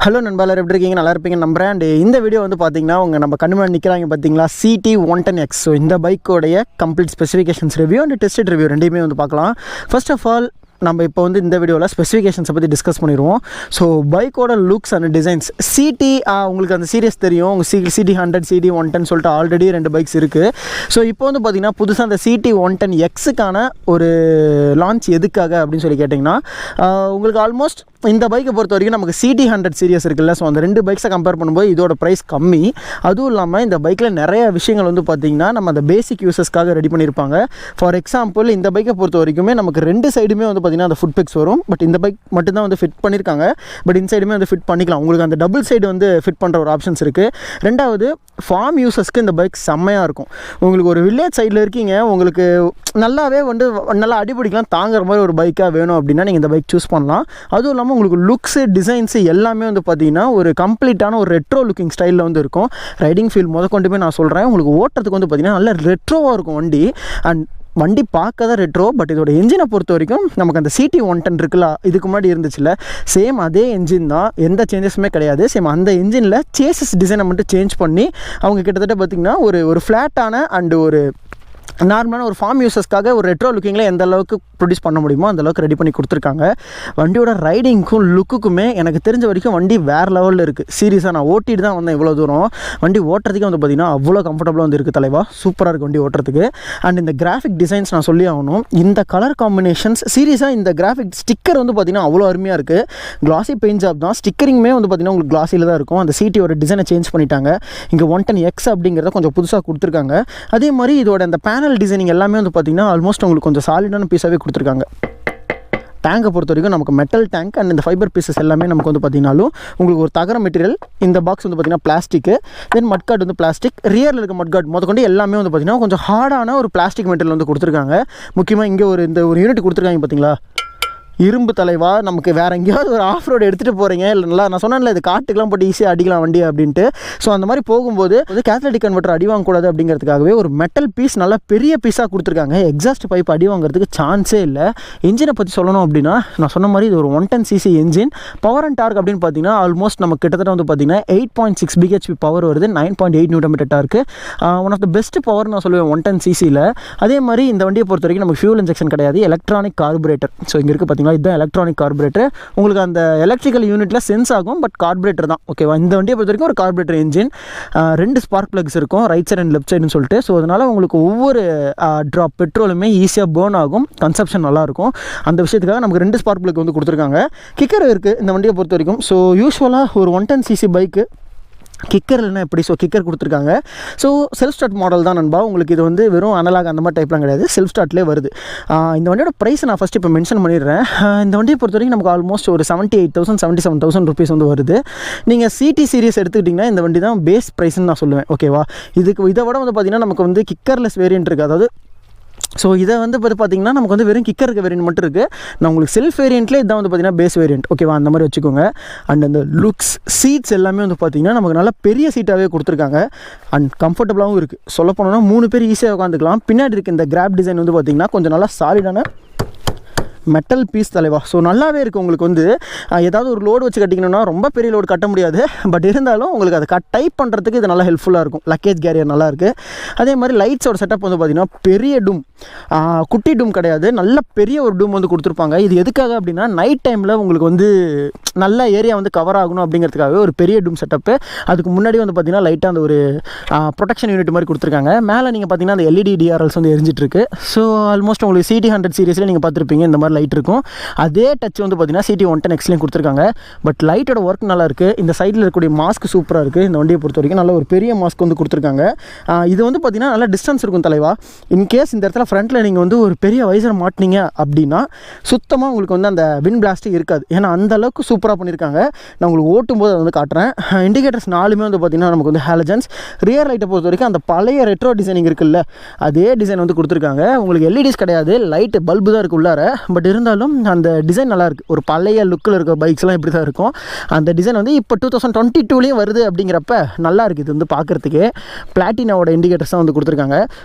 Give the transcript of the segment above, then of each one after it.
Hello நண்பர்களே, எப்படி இருக்கீங்க? நல்லா இருப்பீங்க நம்புறேன். அண்ட் இந்த வீடியோ வந்து பார்த்தீங்கன்னா நம்ம கண்ணு முன்னாடி நிற்கிறாங்க பார்த்தீங்களா, CT110X. ஸோ இந்த பைக்கோடைய complete specifications review and tested review ரெண்டையுமே வந்து பார்க்கலாம். ஃபர்ஸ்ட் ஆஃப் ஆல் நம்ம இப்போ வந்து இந்த வீடியோவில் ஸ்பெசிஃபிகேஷன்ஸை பற்றி டிஸ்கஸ் பண்ணிடுவோம். ஸோ பைக்கோட லுக்ஸ் அண்ட் டிசைன்ஸ் உங்களுக்கு அந்த சீரியஸ் தெரியும். உங்கள் CT100 CT110 சொல்லிட்டு ஆல்ரெடி 2 பைக்ஸ் இருக்குது. ஸோ இப்போ வந்து பார்த்திங்கன்னா புதுசாக அந்த CT110Xக்கான ஒரு லான்ச் எதுக்காக அப்படின்னு சொல்லி கேட்டிங்கன்னா, உங்களுக்கு ஆல்மோஸ்ட் இந்த பைக்கை பொறுத்த வரைக்கும் நமக்கு CT100 சீரியஸ் இருக்குல்ல. ஸோ அந்த 2 பைக்ஸை கம்பேர் பண்ணும்போது இதோட ப்ரைஸ் கம்மி. அதுவும் இல்லாமல் இந்த பைக்கில் நிறைய விஷயங்கள் வந்து பார்த்திங்கன்னா நம்ம அந்த பேசிக் யூசஸ்க்காக ரெடி பண்ணியிருப்பாங்க. ஃபார் எக்ஸாம்பிள், இந்த பைக்கை பொறுத்த வரைக்குமே நமக்கு 2 சைடுமே வந்து பார்த்திங்கன்னா அந்த ஃபுட் பெக்ஸ் வரும். பட் இந்த பைக் மட்டும்தான் வந்து ஃபிட் பண்ணியிருக்காங்க. பட் இந்த சைடுமே வந்து ஃபிட் பண்ணிக்கலாம். உங்களுக்கு அந்த டபுள் சைடு வந்து ஃபிட் பண்ணுற ஒரு ஆப்ஷன்ஸ் இருக்குது. ரெண்டாவது, ஃபார்ம் யூசஸ்க்கு இந்த பைக் செம்மையாக இருக்கும். உங்களுக்கு ஒரு வில்லேஜ் சைடில் இருக்கீங்க, உங்களுக்கு நல்லாவே வந்து நல்லா அடிப்படிக்கலாம் தாங்குற மாதிரி ஒரு பைக்காக வேணும் அப்படின்னா நீங்கள் இந்த பைக் சூஸ் பண்ணலாம். அதுவும் இல்லாமல் உங்களுக்கு லுக்ஸு டிசைன்ஸு எல்லாமே வந்து பார்த்திங்கன்னா ஒரு கம்ப்ளீட்டான ஒரு ரெட்ரோ லுக்கிங் ஸ்டைலில் வந்து இருக்கும். ரைடிங் ஃபீல் கொண்டுமே நான் சொல்கிறேன். உங்களுக்கு ஓட்டுறதுக்கு வந்து பார்த்திங்கன்னா நல்ல ரெட்ரோவாக இருக்கும் வண்டி. அண்ட் வண்டி பார்க்க தான் ரெட்ரோ, பட் இதோட என்ஜினை பொறுத்த வரைக்கும் நமக்கு அந்த CT110 இருக்குல்ல, இதுக்கு முன்னாடி இருந்துச்சுல்ல, சேம் அதே என்ஜின் தான், எந்த சேஞ்சஸுமே கிடையாது. சேம் அந்த என்ஜினில் சேசஸ் டிசைனை மட்டும் சேஞ்ச் பண்ணி அவங்க கிட்டத்தட்ட பார்த்திங்கன்னா ஒரு ஃப்ளாட்டான அண்டு ஒரு நார்மலான ஒரு ஃபார்ம் யூசஸ்க்காக ஒரு ரெட்ரோ லுக்கிங்கில் எந்த அளவுக்கு ப்ரொடியூஸ் பண்ண முடியுமோ அந்த அளவுக்கு ரெடி பண்ணி கொடுத்துருக்காங்க. வண்டியோட ரைடிங்க்கும் லுக்குக்குமே எனக்கு தெரிஞ்ச வரைக்கும் வண்டி வேறு லெவலில் இருக்குது. சீரியஸாக நான் ஓட்டிட்டு தான் வந்தேன் இவ்வளோ தூரம். வண்டி ஓட்டுறதுக்கே வந்து பார்த்திங்கன்னா அவ்வளோ கம்ஃபர்டபுளாக வந்து இருக்குது தலைவா. சூப்பராக இருக்குது வண்டி ஓட்டுறதுக்கு. அண்ட் இந்த கிராஃபிக் டிசைன்ஸ் நான் சொல்லி ஆகணும். இந்த கலர் காம்பினேஷன்ஸ் சீரியஸாக இந்த கிராஃபிக் ஸ்டிக்கர் வந்து பார்த்திங்கன்னா அவ்வளோ அருமையாக இருக்குது. கிளாசி பெயிண்ட் ஜாப் தான். ஸ்டிக்கரிங்குமே வந்து பார்த்திங்கன்னா உங்களுக்கு கிளாஸியில் தான் இருக்கும். அந்த சிடியோட டிசைனை சேஞ்ச் பண்ணிட்டாங்க. இங்கே 110X அப்படிங்கிறத கொஞ்சம் புதுசாக கொடுத்துருக்காங்க. அதே மாதிரி இதோட அந்த பேனல் டிசைனிங் எல்லாமே வந்து பார்த்திங்கன்னா ஆல்மோஸ்ட் உங்களுக்கு கொஞ்சம் சாலிடான பீஸாகவே கொடுத்துருக்காங்க. டேங்கை பொறுத்த வரைக்கும் நமக்கு மெட்டல் டேங்க் அண்ட் இந்த ஃபைபர் பீசஸ் எல்லாமே நமக்கு வந்து பார்த்திங்கனாலும் உங்களுக்கு ஒரு தகர மெட்டீரியல். இந்த பாக்ஸ் வந்து பார்த்திங்கன்னா பிளாஸ்டிக்கு, தென் மட்கார்டு வந்து பிளாஸ்டிக், ரியரில் இருக்க மட்கார்டு முதற்கொண்டு எல்லாமே வந்து பார்த்திங்கன்னா கொஞ்சம் ஹார்டான ஒரு பிளாஸ்டிக் மெட்டீரியல் வந்து கொடுத்துருக்காங்க. முக்கியமாக இங்கே இந்த ஒரு யூனிட் கொடுத்துருக்காங்க பார்த்தீங்களா, இரும்பு தலைவா. நமக்கு வேறு எங்கேயாவது ஒரு ஆஃப் ரோடு எடுத்துகிட்டு போகிறீங்க, இல்லை நல்லா நான் சொன்னேன்ல இது காட்டுக்கெலாம் போட்டு ஈஸியாக அடிக்கலாம் வண்டி அப்படின்ட்டு. ஸோ அந்த மாதிரி போகும்போது கேத்தலிட்டிக் கன்வெர்ட்டர் அடி வாங்கக்கூடாது அப்படிங்கிறதுக்காகவே ஒரு மெட்டல் பீஸ் நல்லா பெரிய பீஸாக கொடுத்துருக்காங்க. எக்ஸாஸ்ட் பைப் அடி வாங்குறதுக்கு சான்ஸே இல்லை. என்ஜினை பற்றி சொல்லணும் அப்படின்னா நான் சொன்ன மாதிரி இது ஒரு 110cc engine. Power and dark அப்படின்னு பார்த்தீங்கன்னா ஆல்மோஸ்ட் நமக்கு கிட்டத்தட்ட வந்து பார்த்தீங்கன்னா 8.6 bhp பவர் வருது, 9.8 Nm torque. One of the best power நான் சொல்லுவேன் 110cc. அதே மாதிரி இந்த வண்டியை பொறுத்த வரைக்கும் நமக்கு ஃபியூல் இன்ஜெக்ஷன் கிடையாது, எலக்ட்ரானிக் கார்பரேட்டர். ஸோ இங்கே இருக்குது பார்த்தீங்கன்னா இதுதான் எலக்ட்ரானிக் கார்பரேட்டர். உங்களுக்கு அந்த எலக்ட்ரிக்கல் யூனிட்டில் சென்ஸ் ஆகும், பட் கார்பரேட்டர் தான். ஓகேவா? இந்த வண்டியை பொறுத்த வரைக்கும் ஒரு கார்பரேட்டர் என்ஜின். 2 ஸ்பார்க் ப்ளக்ஸ் இருக்கும், ரைட் சைட் அண்ட் லெஃப்ட் சைடுன்னு சொல்லிட்டு. ஸோ அதனால் உங்களுக்கு ஒவ்வொரு ட்ராப் பெட்ரோலுமே ஈஸியாக பேர்ன் ஆகும், கன்சப்ஷன் நல்லாயிருக்கும். அந்த விஷயத்துக்காக நமக்கு 2 ஸ்பார்க் ப்ளக் வந்து கொடுத்துருக்காங்க. கிக்கர் இருக்குது இந்த வண்டியை பொறுத்த வரைக்கும். ஸோ யூஸ்வலாக ஒரு 110cc பைக்கு கிக்கர் இல்லைனா எப்படி? ஸோ கிக்கர் கொடுத்துருக்காங்க. ஸோ செல்ஃப் ஸ்டார்ட் மாடல் தான் நண்பா. உங்களுக்கு இது வந்து வெறும் அனலாக் அந்த மாதிரி டைப்லாம் கிடையாது, செல்ஃப் ஸ்டார்ட்லேயே வருது. இந்த வண்டியோட ப்ரைஸ் நான் ஃபஸ்ட்டு இப்போ மென்ஷன் பண்ணிடுறேன். இந்த வண்டியை பொறுத்த வரைக்கும் நமக்கு ஆல்மோஸ்ட் ஒரு 78,000 77,000 ருபீஸ் வந்து வருது. நீங்கள் CT சீரிஸ் எடுத்துக்கிட்டிங்கன்னா இந்த வண்டி தான் பேஸ் ப்ரைஸ்ன்னு நான் சொல்லுவேன். ஓகேவா? இதை விட வந்து பார்த்திங்கன்னா நமக்கு வந்து கிக்கர்லெஸ் வேரியன்ட் இருக்குது. அதாவது ஸோ இதை வந்து பார்த்திங்கன்னா நமக்கு வந்து வெறும் கிக்கருக்கு வேரியன்ட் மட்டும் இருக்குது. நான் உங்களுக்கு செல்ஃப் வேரியண்ட்லேயே இதான் வந்து பார்த்திங்கன்னா பேஸ் வேரியன்ட். ஓகேவா? அந்த மாதிரி வச்சுக்கோங்க. அண்ட் அந்த லுக்ஸ் சீட்ஸ் எல்லாமே வந்து பார்த்திங்கன்னா நமக்கு நல்லா பெரிய சீட்டாகவே கொடுத்துருக்காங்க. அண்ட் கம்ஃபர்டபுளாகவும் இருக்குது. சொல்ல போனோன்னா 3 பேர் ஈஸியாக உட்காந்துக்கலாம். பின்னாடி இருக்க இந்த கிராப் டிசைன் வந்து பார்த்திங்கன்னா கொஞ்சம் நல்லா சாலிடான மெட்டல் பீஸ் தலைவா. ஸோ நல்லாவே இருக்குது. உங்களுக்கு வந்து ஏதாவது ஒரு லோடு வச்சு கட்டிக்கணும்னா ரொம்ப பெரிய லோடு கட்ட முடியாது, பட் இருந்தாலும் உங்களுக்கு அதை டைப் பண்ணுறதுக்கு இது நல்லா ஹெல்ப்ஃபுல்லாக இருக்கும். லக்கேஜ் கேரியர் நல்லாயிருக்கு. அதே மாதிரி லைட்ஸோட செட்டப் வந்து பார்த்திங்கன்னா பெரிய டூம், குட்டி டூம் கிடையாது, நல்ல பெரிய ஒரு டூம் வந்து கொடுத்துருப்பாங்க. இது எதுக்காக அப்படின்னா நைட் டைமில் உங்களுக்கு வந்து நல்ல ஏரியா வந்து கவர் ஆகணும் அப்படிங்கிறதுக்காகவே ஒரு பெரிய டூம் செட்டப்பு. அதுக்கு முன்னாடி வந்து பார்த்திங்கன்னா லைட்டாக அந்த ஒரு ப்ரொடெக்ஷன் யூனிட் மாதிரி கொடுத்துருக்காங்க. மேலே நீங்கள் பார்த்திங்கன்னா அந்த LED DRLs வந்து எரிஞ்சிட்ருக்கு. ஸோ ஆல்மோஸ்ட் உங்களுக்கு CT100 சீரிஸில் நீங்கள் பார்த்துருப்பீங்க இந்த மாதிரி லைட் இருக்கும். அதே டச் வந்து பார்த்திங்கன்னா CT110Xலையும் கொடுத்துருக்காங்க. பட் லைட்டோட ஒர்க் நல்லா இருக்குது. இந்த சைடில் இருக்கக்கூடிய மாஸ்க் சூப்பராக இருக்குது. இந்த வண்டியை பொறுத்த வரைக்கும் நல்ல ஒரு பெரிய மாஸ்க் வந்து கொடுத்துருக்காங்க. இது வந்து பார்த்திங்கன்னா நல்லா டிஸ்டன்ஸ் இருக்கும் தலைவா. இன்கேஸ் இந்த இடத்துல ஃப்ரண்ட்டில் நீங்கள் வந்து ஒரு பெரிய வைசர் மாட்டினீங்க அப்படின்னா சுத்தமாக உங்களுக்கு வந்து அந்த விண்ட் பிளாஸ்ட்டு இருக்காது. ஏன்னா அந்த அளவுக்கு சூப்பராக பண்ணியிருக்காங்க. நான் உங்களுக்கு ஓட்டும்போது அதை வந்து காட்டுறேன். இண்டிகேட்டர்ஸ் 4மே வந்து பார்த்திங்கன்னா நமக்கு வந்து ஹாலஜன்ஸ். ரியர் லைட்டை பொறுத்த வரைக்கும் அந்த பழைய ரெட்ரோ டிசைனிங் இருக்குல்ல, அதே டிசைன் வந்து கொடுத்துருக்காங்க. உங்களுக்கு LEDs கிடையாது, லைட்டு பல்பு தான் இருக்குது உள்ளார. பட் இருந்தாலும் அந்த டிசைன் நல்லாயிருக்கு. ஒரு பழைய லுக்கில் இருக்க பைக்ஸ்லாம் இப்படி தான் இருக்கும். அந்த டிசைன் வந்து இப்போ 2022லேயும் வருது அப்படிங்கிறப்ப நல்லா இருக்குது. இது வந்து பார்க்குறதுக்கு பிளாட்டினாவோட இண்டிகேட்டர்ஸ் தான் வந்து கொடுத்துருக்காங்க.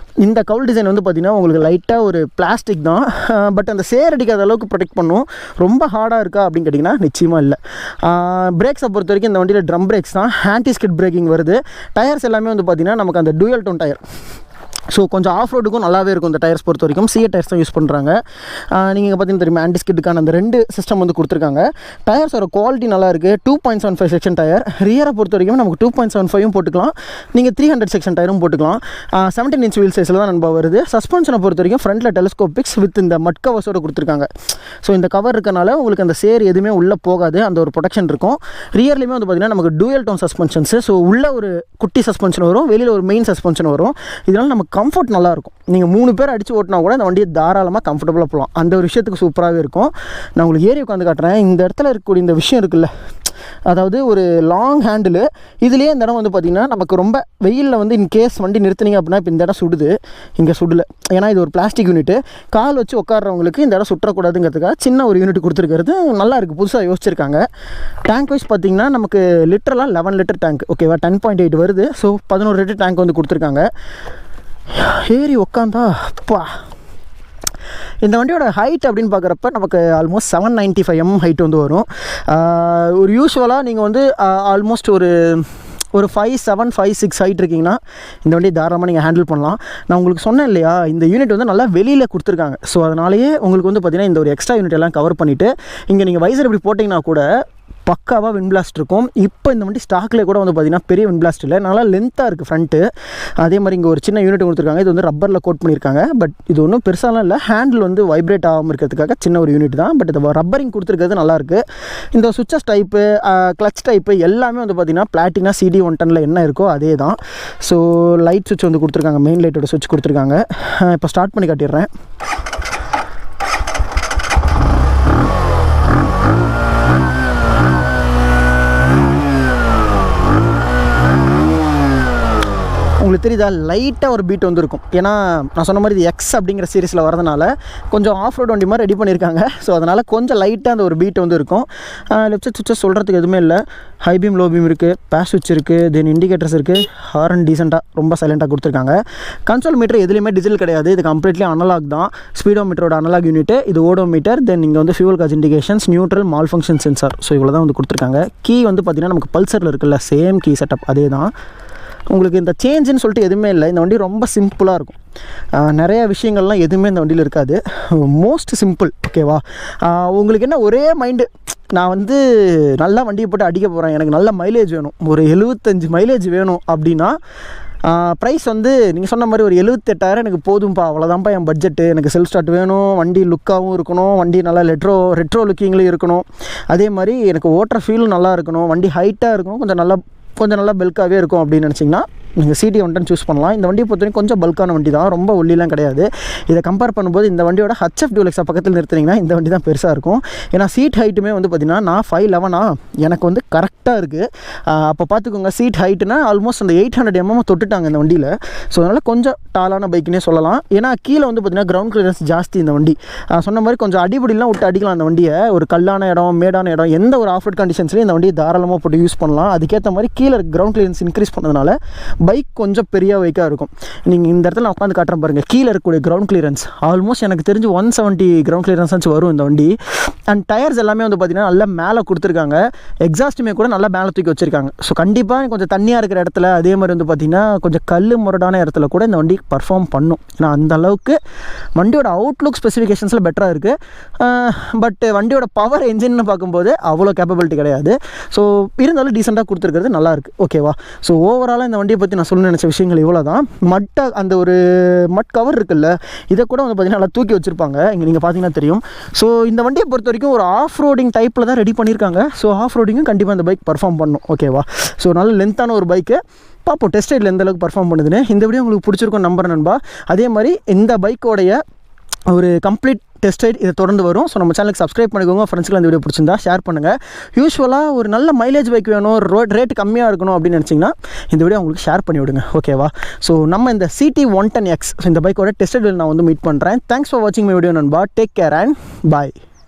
இந்த கவுல் டிசைன் வந்து பார்த்திங்கன்னா உங்களுக்கு உங்களுக்கு லைட்டாக ஒரு பிளாஸ்டிக் தான், பட் அந்த சேர் அடிக்காத அளவுக்கு ப்ரொடெக்ட் பண்ணும். ரொம்ப ஹார்டாக இருக்கா அப்படின்னு கேட்டிங்கன்னா நிச்சயமாக இல்லை. பிரேக்ஸை பொறுத்த வரைக்கும் இந்த வண்டியில் ட்ரம் பிரேக்ஸ் தான், ஆன்டி ஸ்கிட் பிரேக்கிங் வருது. டயர்ஸ் எல்லாமே வந்து பார்த்திங்கன்னா நமக்கு அந்த டூயல் டோன் டயர், ஸோ கொஞ்சம் ஆஃப் ரோடுக்கும் நல்லாவே இருக்கும் இந்த டயர்ஸ் பொறுத்த வரைக்கும். சிஏ டயர்ஸ் தான் யூஸ் பண்ணுறாங்க. நீங்கள் பார்த்தீங்கன்னா தெரியுமா ஆன்டி ஸ்கிட்டுக்கான அந்த 2 சிஸ்டம் வந்து கொடுத்துருக்காங்க. டயர்ஸோட குவாலிட்டி நல்லா இருக்குது. 2.75 செக்ஷன் டயர். ரியரை பொறுத்த வரைக்கும் நமக்கு 2.75 போட்டுக்கலாம், நீங்கள் 300 செக்ஷன் டயரும் போட்டுக்கலாம். 17 இன்ச் வீல் சைஸில் தான் நண்பா வருது. சஸ்பென்ஷனை பொறுத்த வரைக்கும் ஃப்ரண்ட்டில் டெலஸ்கோபிக்ஸ் வித் இந்த மட் கவர்ஸோடு கொடுத்துருக்காங்க. ஸோ இந்த கவர் இருக்கனால உங்களுக்கு அந்த சேர் எதுவுமே உள்ளே போகாது, அந்த ஒரு ப்ரொடெக்ஷன் இருக்கும். ரியர்லேயுமே வந்து பார்த்திங்கன்னா நமக்கு டூயல் டோன் சஸ்பென்ஷன்ஸு, ஸோ உள்ள ஒரு குட்டி சஸ்பென்ஷன் வரும், வெளியில் ஒரு மெயின் சஸ்பென்ஷன் வரும். இதனால் நமக்கு கம்ஃபர்ட் நல்லாயிருக்கும். நீங்கள் 3 பேர் அடித்து ஓட்டினா கூட அந்த வண்டியை தாராளமாக கம்ஃபர்டபுளாக போகலாம். அந்த ஒரு விஷயத்துக்கு சூப்பராகவே இருக்கும். நான் உங்களுக்கு ஏறி உட்காந்து காட்டுறேன். இந்த இடத்துல இருக்கக்கூடிய இந்த விஷயம் இருக்குல்ல, அதாவது ஒரு லாங் ஹேண்டில், இதுலேயே இந்த இடம் வந்து பார்த்திங்கன்னா நமக்கு ரொம்ப வெயிலில் வந்து இன்கேஸ் வண்டி நிறுத்தினீங்க அப்படின்னா இப்போ இந்த இடம் சுடுது, இங்கே சுடலை. ஏன்னா இது ஒரு பிளாஸ்டிக் யூனிட்டு, கால் வச்சு உட்காடுறவங்களுக்கு இந்த இடம் சுற்றக்கூடாதுங்கிறதுக்காக சின்ன ஒரு யூனிட் கொடுத்துருக்கிறது நல்லா இருக்குது, புதுசாக யோசிச்சிருக்காங்க. டேங்க் வைஸ் பார்த்திங்கன்னா நமக்கு லிட்டரெலாம் 11 லிட்டர் டேங்க், ஓகேவா, 10.8 வருது. ஸோ 11 லிட்டர் டேங்க் வந்து கொடுத்துருக்காங்க. ஏறி உக்காந்தா அப்பா. இந்த வண்டியோட ஹைட் அப்படின்னு பார்க்குறப்ப நமக்கு ஆல்மோஸ்ட் 795 ஹைட் வந்து வரும். ஒரு யூஸ்வலாக நீங்கள் வந்து ஆல்மோஸ்ட் ஒரு 5'7", 5'6" ஹைட் இருக்கீங்கன்னா இந்த வண்டியை தாராளமாக நீங்கள் ஹேண்டில் பண்ணலாம். நான் உங்களுக்கு சொன்னேன் இல்லையா, இந்த யூனிட் வந்து நல்லா வெளியில் கொடுத்துருக்காங்க. ஸோ அதனாலேயே உங்களுக்கு வந்து பார்த்திங்கன்னா இந்த ஒரு எக்ஸ்ட்ரா யூனிட் எல்லாம் கவர் பண்ணிவிட்டு இங்கே நீங்கள் வைசர் இப்படி போட்டிங்கன்னா கூட பக்காவாக விண்ட் பிளாஸ்ட் இருக்கும். இப்போ இந்த வண்டி ஸ்டாக்லேயே கூட வந்து பார்த்திங்கன்னா பெரிய விண்ட் பிளாஸ்ட் இல்லை, நல்லா லென்த்தாக இருக்குது ஃப்ரண்ட்டு. அதே மாதிரி இங்கே ஒரு சின்ன யூனிட் கொடுத்துருக்காங்க. இது வந்து ரப்பரில் கோட் பண்ணியிருக்காங்க. பட் இது ஒன்றும் பெருசாலாம் இல்லை, ஹேண்டில் வந்து வைப்ரேட் ஆகாமல் இருக்கிறதுக்காக சின்ன ஒரு யூனிட் தான். பட் இது ரப்பரிங் கொடுத்துருக்கிறது நல்லாயிருக்கு. இந்த சுவிட்சஸ் டைப்பு, கிளச் டைப்பு எல்லாமே வந்து பார்த்திங்கன்னா பிளாட்டினா CD110 என்ன இருக்கோ அதே தான். ஸோ லைட் சுவிட்ச் வந்து கொடுத்துருக்காங்க, மெயின் லைட்டோட சுவிட்ச் கொடுத்துருக்காங்க. இப்போ ஸ்டார்ட் பண்ணி காட்டிடுறேன். உங்களுக்கு தெரியுதா, லைட்டாக ஒரு பீட் வந்து இருக்கும். ஏன்னா நான் சொன்ன மாதிரி இது எக்ஸ் அப்படிங்கிற சீரிஸில் வரதுனால கொஞ்சம் ஆஃப் ரோட் வண்டி மாதிரி ரெடி பண்ணியிருக்காங்க. ஸோ அதனால் கொஞ்சம் லைட்டாக அந்த ஒரு பீட் வந்து இருக்கும். லெஃப்ட் சைட் சுவிட்சஸ் சொல்கிறதுக்கு எதுவுமே இல்லை. ஹை பீம், லோ பீம் இருக்குது, பேஸ் சுவிட்ச் இருக்குது, தென் இண்டிகேட்டர்ஸ் இருக்குது. ஹாரன் டீசெண்டாக ரொம்ப சைலண்ட்டாக கொடுத்துருக்காங்க. கன்சோல் மீட்டர் எதுலேயுமே டிஜிட்டல் கிடையாது, இது கம்ப்ளீட்லி அனலாக் தான். ஸ்பீடோ மீட்டரோட அனலாக் யூனிட், இது ஓடோ மீட்டர், தென் இங்கே வந்து fuel gauge indications, neutral, mall function sensor. So இவ்வளோ தான் வந்து கொடுத்துருக்காங்க. கீ வந்து பார்த்திங்கன்னா நமக்கு பல்சரில் இருக்குல்ல, சேம் கீ செட்டப் அதே தான். உங்களுக்கு இந்த சேஞ்சுன்னு சொல்லிட்டு எதுவுமே இல்லை. இந்த வண்டி ரொம்ப சிம்பிளாக இருக்கும். நிறைய விஷயங்கள்லாம் எதுவுமே இந்த வண்டியில் இருக்காது. மோஸ்ட் சிம்பிள், ஓகேவா. உங்களுக்கு என்ன ஒரே மைண்டு, நான் வந்து நல்லா வண்டியை போட்டு அடிக்க போகிறேன், எனக்கு நல்ல மைலேஜ் வேணும், ஒரு 75 மைலேஜ் வேணும் அப்படின்னா ப்ரைஸ் வந்து நீங்கள் சொன்ன மாதிரி ஒரு 78,000 எனக்கு போதும்பா, அவ்வளோதான்ப்பா என் பட்ஜெட்டு. எனக்கு செல்ஃப் ஸ்டார்ட் வேணும், வண்டி லுக்காகவும் இருக்கணும், வண்டி நல்லா ரெட்ரோ லுக்கிங்லேயும் இருக்கணும், அதே மாதிரி எனக்கு ஓட்டுற ஃபீலும் நல்லா இருக்கணும், வண்டி ஹைட்டாக இருக்கணும், கொஞ்சம் நல்லா பெல்காகவே இருக்கும் அப்படின்னு நினச்சிங்கன்னா நீங்கள் CD110 சூஸ் பண்ணலாம். இந்த வண்டியை பொறுத்தவரைக்கும் கொஞ்சம் பல்கான வண்டி தான், ரொம்ப ஒல்லிலாம் கிடையாது. இதை கம்பேர் பண்ணும்போது இந்த வண்டியோட HF Dual-X பக்கத்தில் நிறுத்தினீங்கன்னா இந்த வண்டி தான் பெருசாக இருக்கும். ஏன்னா சீட் ஹைட்டுமே வந்து பார்த்திங்கன்னா நான் 5'11" எனக்கு வந்து கரெக்டாக இருக்குது. அப்போ பார்த்துக்கோங்க, சீட் ஹைட்டுனா ஆல்மோஸ்ட் அந்த 800 mm தொட்டுட்டாங்க இந்த வண்டியில். ஸோ அதனால் கொஞ்சம் டாலான பைக்குன்னே சொல்லலாம். ஏன்னா கீழே வந்து பார்த்திங்கன்னா கிரவுண்ட் கிளியரன்ஸ் ஜாஸ்தி இந்த வண்டி. சொன்ன மாதிரி கொஞ்சம் அடிபடிலாம் விட்டு அடிக்கலாம் அந்த வண்டியை. ஒரு கல்லான இடம், மேடான இடம், எந்த ஒரு ஆஃப் ரோட் கண்டிஷன்ஸ்லையும் இந்த வண்டியை தாராளமாக போட்டு யூஸ் பண்ணலாம். அதுக்கேற்ற மாதிரி கீழே கிரவுண்ட் கிளியரன்ஸ் இன்க்ரீஸ் பண்ணதுனால பைக் கொஞ்சம் பெரிய பைக்காக இருக்கும். நீங்கள் இந்த இடத்துல நான் உட்காந்து காட்டுறேன் பாருங்கள், கீழே இருக்கக்கூடிய கிரவுண்ட் கிளியரன்ஸ் ஆல்மோஸ்ட் எனக்கு தெரிஞ்சு 170 கிரவுண்ட் கிளியரன்ஸ் வரும் இந்த வண்டி. அண்ட் டயர்ஸ் எல்லாமே வந்து பார்த்திங்கன்னா நல்லா மேலே கொடுத்துருக்காங்க. எக்ஸாஸ்ட்டுமே கூட நல்லா மேலே தூக்கி வச்சுருக்காங்க. ஸோ கண்டிப்பாக கொஞ்சம் தண்ணியாக இருக்கிற இடத்துல, அதே மாதிரி வந்து பார்த்திங்கன்னா கொஞ்சம் கல் முரடான இடத்துல கூட இந்த வண்டி பர்ஃபார்ம் பண்ணும். ஏன்னா அந்த அளவுக்கு வண்டியோட அவுட்லுக் ஸ்பெசிஃபிகேஷன்ஸில் பெட்டராக இருக்குது. பட் வண்டியோட பவர் என்ஜின்னு பார்க்கும்போது அவ்வளோ கேப்பபிலிட்டி கிடையாது. ஸோ இருந்தாலும் டீசெண்டாக கொடுத்துருக்கிறது நல்லாயிருக்கு, ஓகேவா. ஸோ ஓவராலாக இந்த வண்டியை பற்றி நான் சொல்ல நினச்ச விஷயங்கள் இவ்வளோ தான். அந்த ஒரு மட் கவர் இருக்குல்ல, இதை கூட வந்து பார்த்திங்கன்னா நல்லா தூக்கி வச்சுருப்பாங்க, இங்கே நீங்கள் பார்த்தீங்கன்னா தெரியும். ஸோ இந்த வண்டியை பொறுத்த வரைக்கும் ஒரு ஆஃப் ரோடிங் டைப்பில் தான் ரெடி பண்ணியிருக்காங்க. ஸோ ஆஃப் ரோடிங்கும் கண்டிப்பாக இந்த பைக் பர்ஃபார்ம் பண்ணும், ஓகேவா. ஸோ நல்ல லென்த்தான ஒரு பைக்கு. பார்ப்போம் டெஸ்ட் ரைடில் எந்த அளவுக்கு பர்ஃபார்ம் பண்ணுதுன்னு. இந்த வீடியோ உங்களுக்கு பிடிச்சிருக்கும் நம்பர் நண்பா. அதே மாதிரி இந்த பைக்கோடைய ஒரு கம்ப்ளீட் டெஸ்ட் ரைட் இதை தொடர்ந்து வரும். ஸோ நம்ம சேனலுக்கு சப்ஸ்கிரைப் பண்ணிக்கோங்க. ஃப்ரெண்ட்ஸ்க்கு இந்த வீடியோ பிடிச்சிருந்தா ஷேர் பண்ணுங்கள். யூஸ்வலாக ஒரு நல்ல மைலேஜ் பைக் வேணும், ரேட் கம்மியாக இருக்கணும் அப்படின்னு நினச்சிங்கன்னா இந்த வீடியோ உங்களுக்கு ஷேர் பண்ணி விடுங்க, ஓகேவா. ஸோ நம்ம இந்த CT110X இந்த பைக்கோட டெஸ்ட் ரைட் நான் வந்து மீட் பண்ணுறேன். தேங்க்ஸ் ஃபார் வாட்சிங் மை வீடியோ நண்பா. Take care and bye.